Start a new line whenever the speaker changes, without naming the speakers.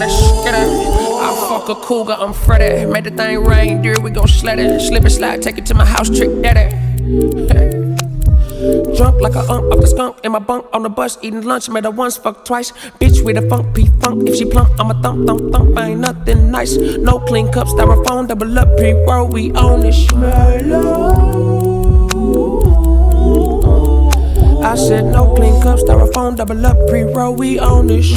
I fuck a cougar, I'm Freddy. Made the thing rain, dear, we gon' sled it. Slip and slide, take it to my house, trick daddy. Drunk like a off the skunk in my bunk on the bus, eating lunch, made her once, fuck twice. Bitch with a funk, P-funk, if she plump, I'ma thump, thump, thump, ain't nothing nice. No clean cups, styrofoam, double up, pre-roll, we own this. I said no clean cups, styrofoam, double up, pre-roll, we own this.